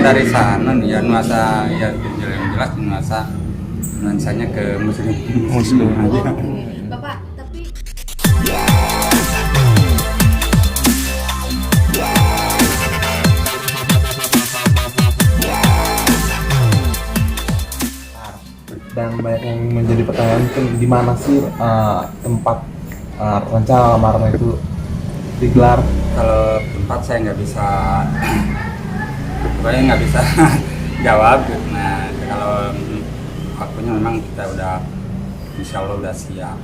dari sana nih ya, nuansa ya yang jelas nuansanya ke muslim aja. Bapak, tapi dan banyak yang menjadi pertanyaan kan di mana sih tempat rencana lamaran itu digelar? Kalau tempat saya nggak bisa, pokoknya nggak bisa jawab. Nah kalau waktunya memang kita udah, insya Allah udah siap.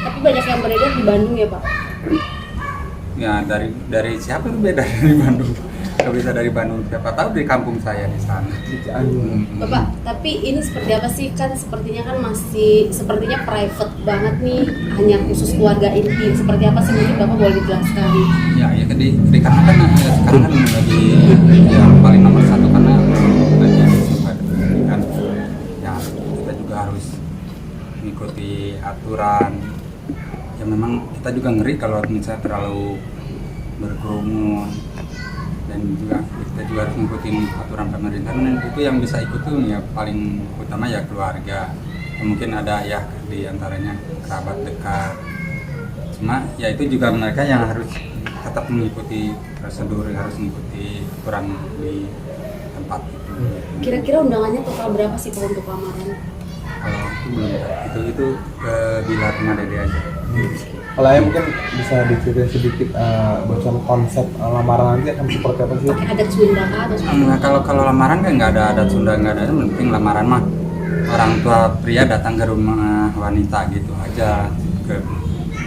tapi banyak yang beredar di Bandung ya Pak? Ya dari siapa itu beda dari Bandung? Kalau bisa dari Bandung, siapa tahu di kampung saya di sana. Bapak, tapi ini seperti apa sih? Kan sepertinya kan masih sepertinya private banget nih, hanya khusus keluarga inti. Seperti apa sih, mungkin Bapak boleh dijelaskan? Ya karena kan sekarang kan lagi yang paling nomor satu karena lagi ada sifat pendidikan. Ya kita juga harus mengikuti aturan. Ya memang kita juga ngeri kalau misalnya terlalu berkerumun, dan juga kita juga harus ngikutin aturan pemerintah. Dan itu yang bisa ikut tuh ya paling utama ya keluarga. Ya, mungkin ada ya di antaranya kerabat dekat. Cuma ya itu juga mereka yang harus tetap mengikuti prosedur, harus mengikuti aturan di tempat itu. Kira-kira undangannya total berapa sih Pak untuk lamaran? Kalau itu belum tahu. Itu ke Bila Rumah Dede aja. Kalau ya mungkin bisa diceritain sedikit bocoran konsep lamaran nanti akan seperti apa sih? Pakai adat Sunda kah atau seperti Nah, apa? kalau lamaran kan nggak ada adat Sunda, nggak ada. Yang penting lamaran mah orang tua pria datang ke rumah wanita gitu aja.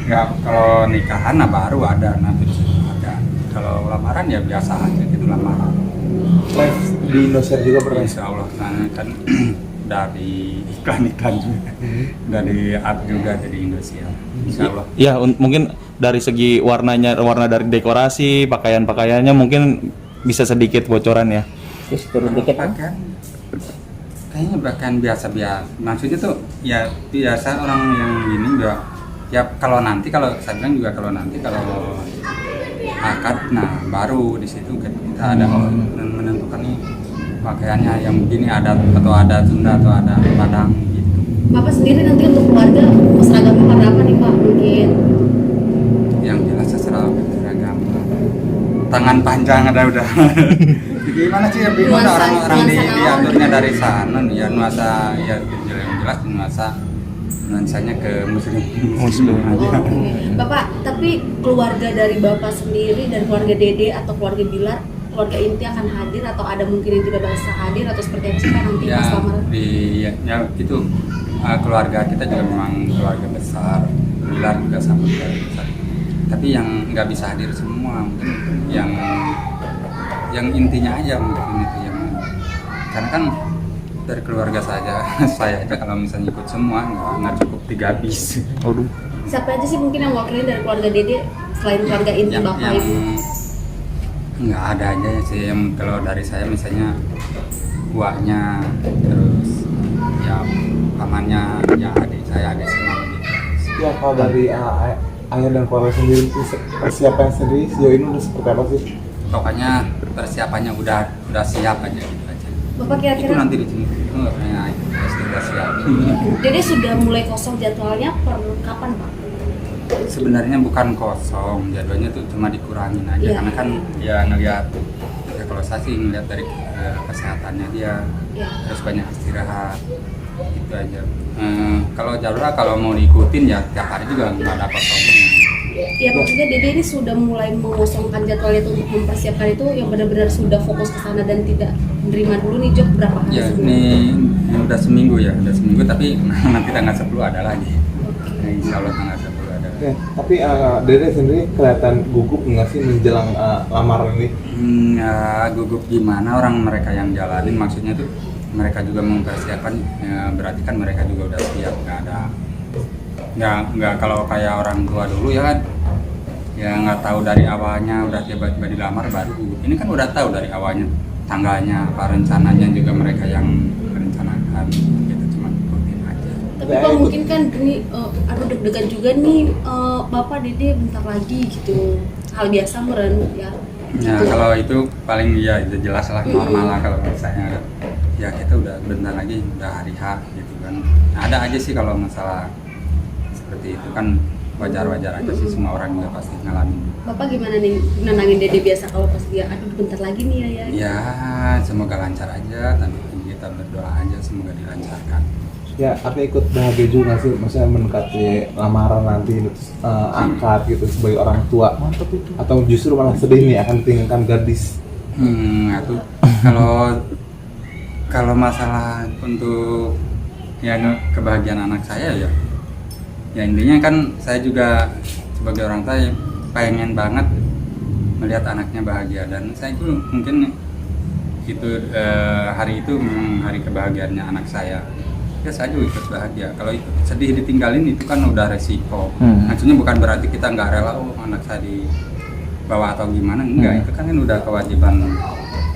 Nggak, kalau nikahan nah baru ada, nanti di situ ada. Kalau lamaran ya biasa aja gitu lamaran. Live di Indonesia juga pernah. Insya Allah nah, kan dari iklan-iklan juga, dari art juga jadi Indonesia. Insya Allah. Ya, mungkin dari segi warna dari dekorasi, pakaiannya mungkin bisa sedikit bocoran ya. Terus turun dikit kan? Pakaian, kayaknya bahkan biasa-biasa. Maksudnya tuh ya biasa orang yang ini juga. Ya kalau saya bilang juga kalau akad, nah baru di situ kita ada menentukan nih pakaiannya yang begini adat atau ada Sunda atau ada Padang gitu. Bapak sendiri nanti untuk keluarga seragamnya warna apa nih Pak? Mungkin Yang jelas seragam tangan panjang ada udah. Gimana sih ya bingung orang-orang diaturnya dari sana nih ya, nuansa ya yang jelas nuansanya ke muslim aja. Bapak, tapi keluarga dari Bapak sendiri dan keluarga Dede atau keluarga Bilar, keluarga inti akan hadir atau ada mungkin yang tidak bisa hadir atau seperti apa sih Pak nanti Ya, pas lamaran? ya itu keluarga kita juga memang keluarga besar, Bilar juga sama keluarga besar. Tapi yang nggak bisa hadir semua, mungkin yang intinya aja mungkin itu yang, karena kan dari keluarga saya aja kalau misalnya ikut semua nggak cukup 3 bis. Aduh. Siapa aja sih mungkin yang wakilin dari keluarga Dede selain keluarga inti Bapak yang Ibu? nggak ada aja sih, yang kalau dari saya misalnya buahnya, terus ya pamannya, ya adik semua gitu. Ya kalau dari ayah dan keluarga sendiri itu persiapan sendiri sejauh ini udah seperti apa sih? Pokoknya persiapannya udah siap aja gitu aja. Bapak Itu kira-kira nanti di sini kayaknya udah siap. Dede sudah mulai kosong jadwalnya per kapan Pak? Sebenarnya bukan kosong, jadwalnya tuh cuma dikurangin aja. Iya. Karena kan ya ngeliat, ya kalau saya sih ngeliat dari kesehatannya dia, Iya. terus banyak istirahat gitu aja. Kalau jadwal kalau mau diikutin ya tiap hari juga nggak ada kosongnya. Ya maksudnya Dede ini sudah mulai mengosongkan jadwalnya itu untuk mempersiapkan itu yang benar-benar sudah fokus ke sana dan tidak menerima dulu nih job berapa hari Ya sebelumnya? ini udah seminggu tapi nanti tanggal 10 ada lagi. Nah, insya Allah tanggal 10 ada. Oke, tapi Dede sendiri kelihatan gugup nggak sih menjelang lamaran ini? Ya, gugup gimana, orang mereka yang jalanin, maksudnya tuh mereka juga mempersiapkan, ya, berarti kan mereka juga udah siap, nggak kalau kayak orang tua dulu ya kan, ya nggak tahu dari awalnya udah tiba-tiba dilamar baru gugup. Ini kan udah tahu dari awalnya tanggalnya, apa rencananya juga mereka yang merencanakan gitu, cuma ikutin aja. Tapi Pak mungkin kan ini aduh deg-degan juga nih Bapak Dede bentar lagi gitu, hal biasa meren ya. Ya kalau itu paling ya itu jelas lah normal lah kalau misalnya ya kita udah bentar lagi udah hari H gitu kan. Ada aja sih kalau masalah seperti itu kan wajar-wajar aja sih, semua orang juga pasti ngalamin. Bapak gimana nih nenangin Dede biasa kalau pas dia aduh bentar lagi nih ya? Ya semoga lancar aja, tapi kita berdoa aja semoga dilancarkan. Ya, artinya ikut bahagia juga sih, maksudnya mendekati lamaran nanti, terus akad gitu sebagai orang tua. Mantap itu. Atau justru malah sedih nih akan tinggalkan gadis. Itu kalau masalah untuk ya kebahagiaan anak saya ya intinya kan saya juga sebagai orang tua pengen banget melihat anaknya bahagia, dan saya itu mungkin itu hari itu memang hari kebahagiaannya anak saya. Ya saya juga ikut bahagia. Kalau sedih ditinggalin itu kan udah resiko. Maksudnya bukan berarti kita nggak rela anak saya dibawa atau gimana, enggak. Itu kan udah kewajiban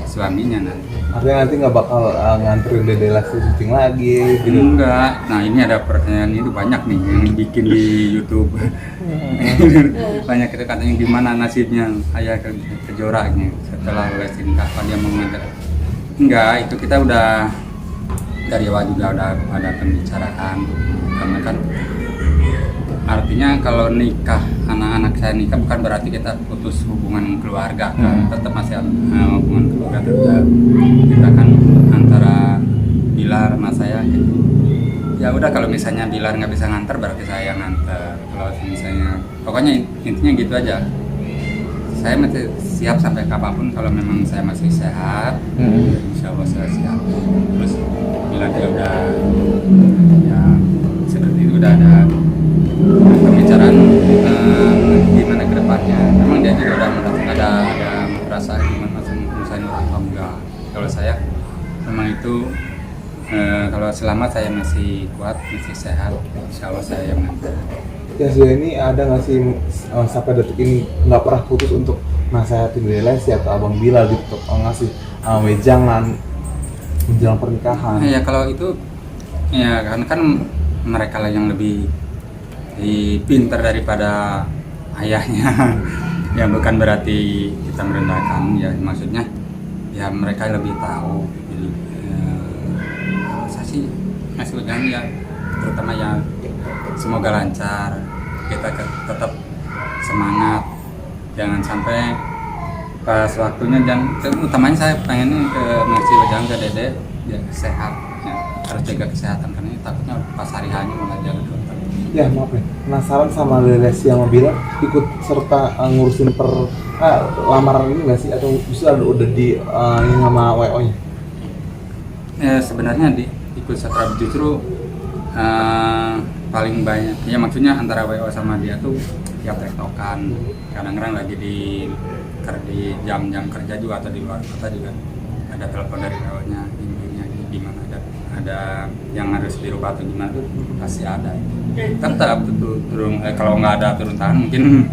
suaminya nanti. Artinya nanti nggak bakal nganterin Dede Lesti syuting lagi gitu. Enggak. Nah ini ada pertanyaan itu banyak nih yang bikin di YouTube. Banyak itu katanya gimana nasibnya ayah Kejora nih setelah Lesti kapan dia mau nganter. Enggak, itu kita udah dari awal juga udah ada pembicaraan, karena kan artinya kalau nikah, anak-anak saya nikah bukan berarti kita putus hubungan keluarga, kan tetap masih ada hubungan keluarga tetap. Kita kan antara Bilar sama saya gitu. Ya udah kalau misalnya Bilar nggak bisa nganter berarti saya yang nganter. Kalau misalnya pokoknya intinya gitu aja. Saya masih siap sampai kapanpun kalau memang saya masih sehat. Insya Allah saya siap. Terus bila dia udah ya seperti itu udah ada pembicaraan gimana ke depannya. Memang dia juga udah ada merasa gimana misalnya orang enggak. Kalau saya memang itu kalau selama saya masih kuat, masih sehat, insya Allah saya yang nganter. Ya sejauh ini ada nggak sih sampai detik ini nggak pernah putus untuk nasehatin Dede Lesti atau Abang Bilal gitu untuk ngasih wejangan menjelang pernikahan? Ya kalau itu ya kan mereka lah yang lebih pintar daripada ayahnya. Ya bukan berarti kita merendahkan, ya maksudnya ya mereka lebih tahu. Jadi saya sih ngasih wejangan ya terutama ya semoga lancar, kita tetap semangat, jangan sampai pas waktunya, dan utamanya saya pengen ngasih wejangan ke Dede ya sehat, ya, harus jaga kesehatan karena takutnya pas hari hanya mulai jaga dokter. Ya maaf ya, penasaran sama Dede Lesti sama Bilal ikut serta ngurusin lamaran ini nggak sih, atau justru udah di ini sama WO nya? Ya sebenarnya ikut serta justru paling banyak ya, maksudnya antara WO sama dia tuh ya tektokan, kadang-kadang lagi di jam-jam kerja juga atau di luar kota juga ada telepon dari WO nya intinya gimana, ada yang harus dirubah atau gimana tuh pasti ada. Tetap turun kalau nggak ada turun tangan mungkin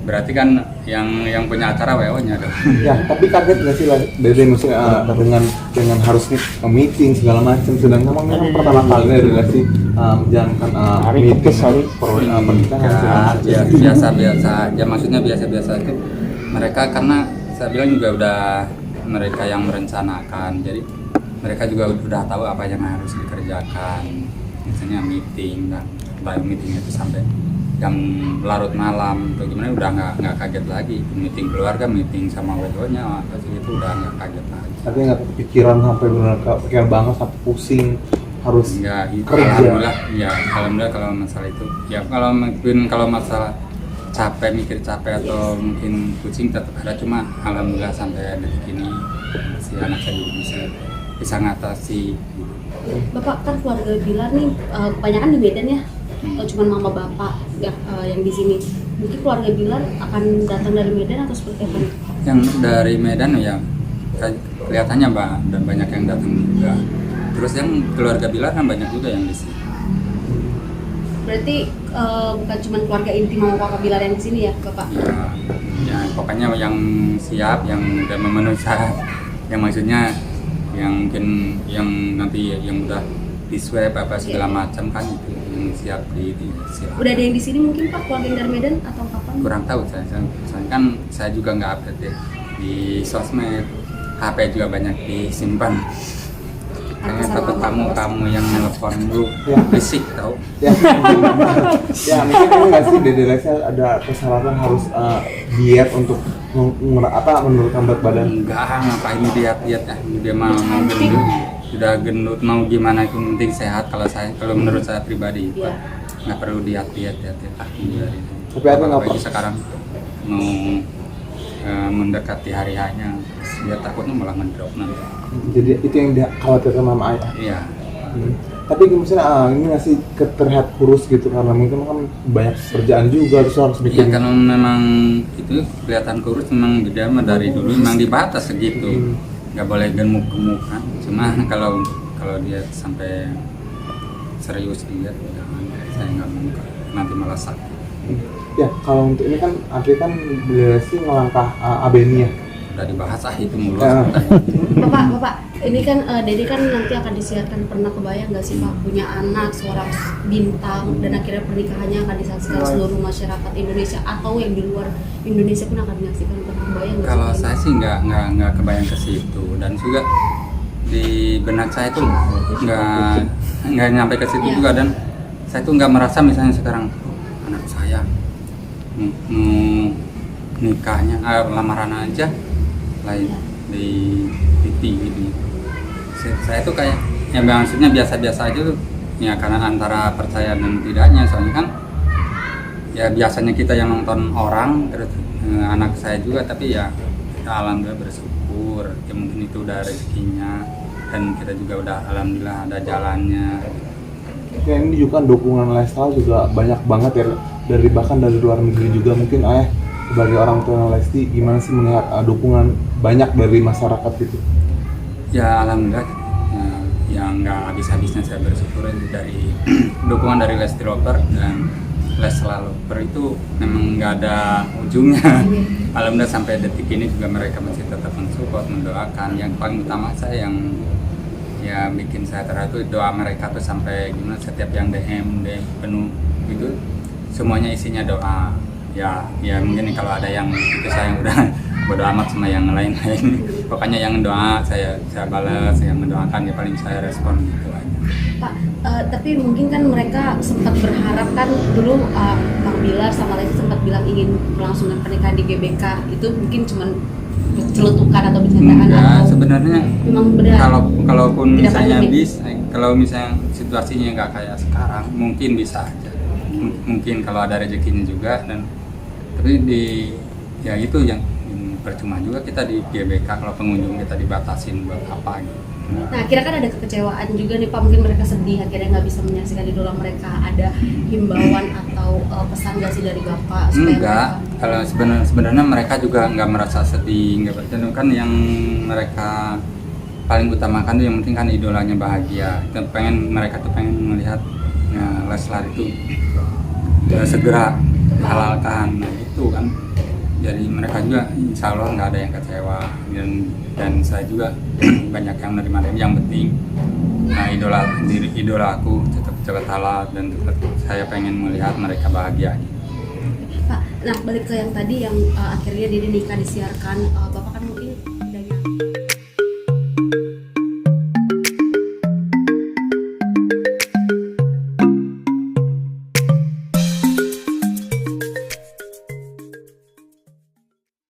berarti kan yang punya acara WO nya dong. Ya tapi kaget nggak sih Dede maksudnya dengan harus meeting segala macam, sedangkan memang pertama kali Dede Lesti menjalankan meeting pernikahan. Ya biasa aja, maksudnya biasa aja. Mereka karena saya bilang juga udah mereka yang merencanakan, jadi mereka juga udah tahu apa yang harus dikerjakan, misalnya meeting, dan meeting itu sampai jam larut malam atau gimana udah nggak kaget lagi, meeting keluarga, meeting sama WO-nya atau itu udah nggak kaget lagi. Tapi nggak kepikiran sampai benar kepikiran banget sampai pusing harus kerja. Alhamdulillah kalau masalah itu ya, kalau masalah mikir capek atau mungkin pusing tetap ada, cuma alhamdulillah sampai detik ini si anak saya juga bisa ngatasi. Bapak kan keluarga Bilar nih kebanyakan di Medan ya, cuman mama bapak yang di sini. Mungkin keluarga Bilar akan datang dari Medan atau seperti apa? Yang dari Medan ya kelihatannya dan banyak yang datang juga. Terus yang keluarga Bilar kan banyak juga yang di sini. Berarti bukan cuma keluarga inti mama kakak Bilar yang di sini ya, Bapak? Ya pokoknya yang siap, yang udah memenuhi syarat, yang maksudnya yang mungkin yang nanti yang udah di swab apa segala macam kan itu yang siap di siap. Udah ada yang di sini mungkin Pak, keluarga yang dari Medan atau kapan? Kurang tahu saya kan saya juga nggak update ya di sosmed, HP juga banyak disimpan. Karena takut kamu yang nelpon lu fisik tau. Ya, ya mungkin ini nggak sih Dede Lesti ada persyaratan harus diet untuk menurunkan berat badan? Enggak, ngapain diet ya, dia mau gendut, sudah gendut mau gimana itu penting sehat. Kalau menurut saya pribadi, Iya. nggak perlu diet Tapi ada nggak, Pak? apalagi sekarang mau mendekati hari hanya, dia takutnya malah ngedrop nanti. Jadi itu yang dikhawatirkan sama ayah. Iya. Tapi misalnya ini ngasih terlihat kurus gitu karena mungkin kan banyak kerjaan juga terus harus Ya bikin. kalau memang itu kelihatan kurus, memang dia mah dari dulu memang dibatas segitu, nggak boleh gemuk-gemuk kan. Cuma kalau dia sampai serius diet, jangan, saya nggak mau nanti malah sakit. Ya kalau untuk ini kan Andri kan Dede Lesti ngelangkah Abeni ya. Udah dibahas itu mulu. Ya. Bapak, ini kan Dede kan nanti akan disiarkan, pernah kebayang nggak sih Pak punya anak seorang bintang dan akhirnya pernikahannya akan disaksikan seluruh masyarakat Indonesia atau yang di luar Indonesia pun akan menyaksikan, pernah kebayang nggak? Kalau saya sih nggak kebayang ke situ, dan juga di benak saya tuh nggak nyampe ke situ Ya. juga, dan saya tuh nggak merasa misalnya sekarang anak saya nikahnya lamaran aja lain di TV gitu. Saya tuh kayak yang maksudnya biasa-biasa aja tuh ya, karena antara percaya dan tidaknya, soalnya kan ya biasanya kita yang nonton orang terus anak saya juga, tapi ya kita alhamdulillah bersyukur ya, mungkin itu udah rezekinya dan kita juga udah alhamdulillah ada jalannya. Ya ini juga kan dukungan lifestyle juga banyak banget ya, bahkan dari luar negeri juga. Mungkin ayah sebagai orang tua Lesti gimana sih melihat dukungan banyak dari masyarakat gitu? Ya alhamdulillah yang nggak habis-habisnya saya bersyukur dari dukungan dari Lesti Lover dan Leslar Lover itu memang nggak ada ujungnya. Alhamdulillah sampai detik ini juga mereka masih tetap mensupport, mendoakan. Yang paling utama saya yang ya bikin saya terharu itu doa mereka tuh, sampai gimana setiap yang DM penuh gitu semuanya isinya doa. Ya mungkin kalau ada yang itu saya udah bodo amat sama yang lain-lain. Pokoknya yang doa saya balas, yang mendoakan ya paling saya respon gitu aja. Pak, tapi mungkin kan mereka sempat berharap kan dulu Bang Bilar sama Lesti sempat bilang ingin melangsungkan pernikahan di GBK, itu mungkin cuman celutukan atau bercandaan Enggak, atau sebenarnya memang benar? kalaupun Tidak misalnya pandemi. kalau misalnya situasinya nggak kayak sekarang, mungkin bisa aja. Mungkin kalau ada rezekinya juga, dan tapi ya itu yang percuma juga kita di GBK kalau pengunjung kita dibatasin buat apa gitu. Nah, akhirnya kan ada kekecewaan juga nih Pak, mungkin mereka sedih akhirnya nggak bisa menyaksikan idola mereka. Ada himbauan atau pesan nggak sih dari Bapak supaya Enggak, mereka... kalau sebenarnya mereka juga nggak merasa sedih, nggak berarti kan yang mereka paling utamakan tuh yang penting kan idolanya bahagia. Mereka tuh pengen melihat ya, Leslar itu segera dihalalkan, nah itu kan. Jadi mereka juga insya Allah nggak ada yang kecewa, dan saya juga banyak yang menerima. Yang penting nah idola aku tetap cepat halal, dan tetap saya pengen melihat mereka bahagia. Pak, nah balik ke yang tadi yang akhirnya Dede nikah disiarkan, Bapak kan